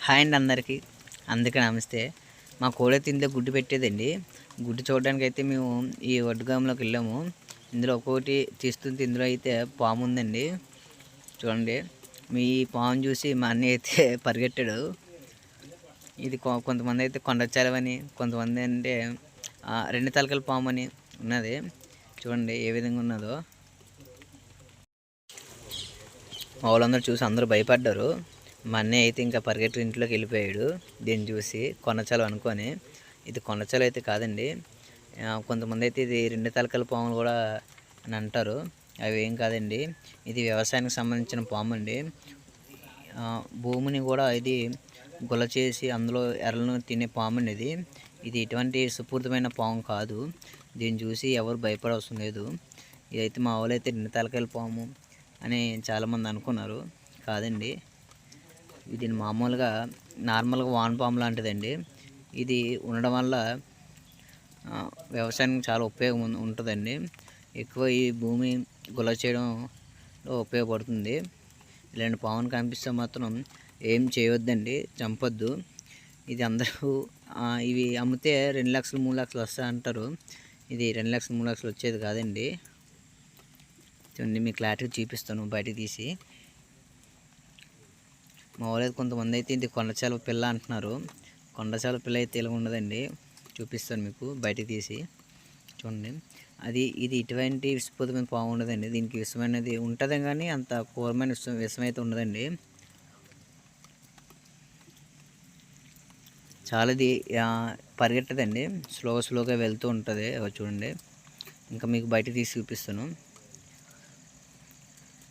Hi అండి అందరికీ. అందుకే నమస్తే. మా కోడైతే ఇందులో గుడ్డు పెట్టేదండి. గుడ్డు చూడడానికి అయితే మేము ఈ వడ్డుగాంలోకి వెళ్ళాము. ఇందులో ఒక్కొక్కటి తీస్తుంటే ఇందులో అయితే పాము ఉందండి. చూడండి, మీ పాము చూసి మా అన్నయ్య అయితే పరిగెట్టాడు. ఇది కొంతమంది అయితే కొండచాలవని, కొంతమంది అంటే రెండు తలకల పాము అని ఉన్నది. చూడండి ఏ విధంగా ఉన్నదో. మా వాళ్ళందరూ చూసి అందరూ భయపడ్డారు. మా అన్నయ్య అయితే ఇంకా పరిగెత్తి ఇంట్లోకి వెళ్ళిపోయాడు దీన్ని చూసి, కొనచాలు అనుకొని. ఇది కొనచాలు అయితే కాదండి. కొంతమంది అయితే ఇది రెండు తలకల పాములు కూడా అని అంటారు. అవి ఏం కాదండి, ఇది వ్యవసాయానికి సంబంధించిన పాము అండి. భూమిని కూడా ఇది గుల్ల చేసి అందులో ఎర్రలను తినే పాము అండి ఇది. ఇది ఎటువంటి సుపూరితమైన పాము కాదు. దీన్ని చూసి ఎవరు భయపడవసరం లేదు. ఇదైతే మా వాళ్ళు అయితే రెండు తలకాయల పాము అని చాలామంది అనుకున్నారు. కాదండి, ఇది మామూలుగా నార్మల్గా వానపాము లాంటిదండి. ఇది ఉండడం వల్ల వ్యవసాయానికి చాలా ఉపయోగం ఉంటుందండి. ఎక్కువ ఈ భూమి గుల్ల చేయడంలో ఉపయోగపడుతుంది. ఇలాంటి పామును కనిపిస్తే మాత్రం ఏం చేయవద్దండి, చంపొద్దు. ఇది అందరూ ఇవి అమ్మితే 2 లక్షలు 3 లక్షలు వస్తాయి అంటారు. ఇది 2 లక్షలు 3 లక్షలు వచ్చేది కాదండి. చూడండి, మీకు క్లారిటీ చూపిస్తాను బయటకు తీసి. మా వాళ్ళు కొంతమంది అయితే ఇది కొండచాల పిల్ల అంటున్నారు. కొండచాల పిల్ల అయితే ఇలా ఉండదండి. చూపిస్తాను మీకు బయటకు తీసి. చూడండి, ఇది ఇటువంటి విషపూరితమైన పాము ఉండదండి. దీనికి విషమైనది ఉంటుంది కానీ అంత క్రూరమైన విషం అయితే ఉండదండి. చాలా ఇది పరిగెట్టదండి, స్లోగా వెళ్తూ ఉంటుంది. చూడండి, ఇంకా మీకు బయట తీసి చూపిస్తాను.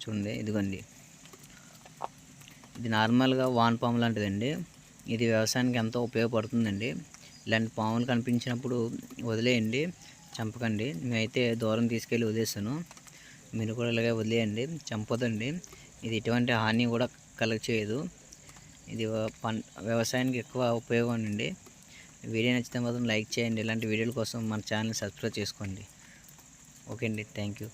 చూడండి, ఇదిగోండి, ఇది నార్మల్గా వానపాము లాంటిదండి. ఇది వ్యవసాయానికి ఎంతో ఉపయోగపడుతుందండి. ఇలాంటి పాములు కనిపించినప్పుడు వదిలేయండి, చంపకండి. మేమైతే దూరం తీసుకెళ్ళి వదిలేస్తాను. మీరు కూడా ఇలాగే వదిలేయండి, చంపొద్దండి. ఇది ఎటువంటి హాని కూడా కలగచేయదు. ఇది వ్యవసాయానికి ఎక్కువ ఉపయోగం అండి. వీడియో నచ్చితే మాత్రం లైక్ చేయండి. ఇలాంటి వీడియోల కోసం మన ఛానల్ సబ్స్క్రైబ్ చేసుకోండి. ఓకే అండి, థ్యాంక్ యూ.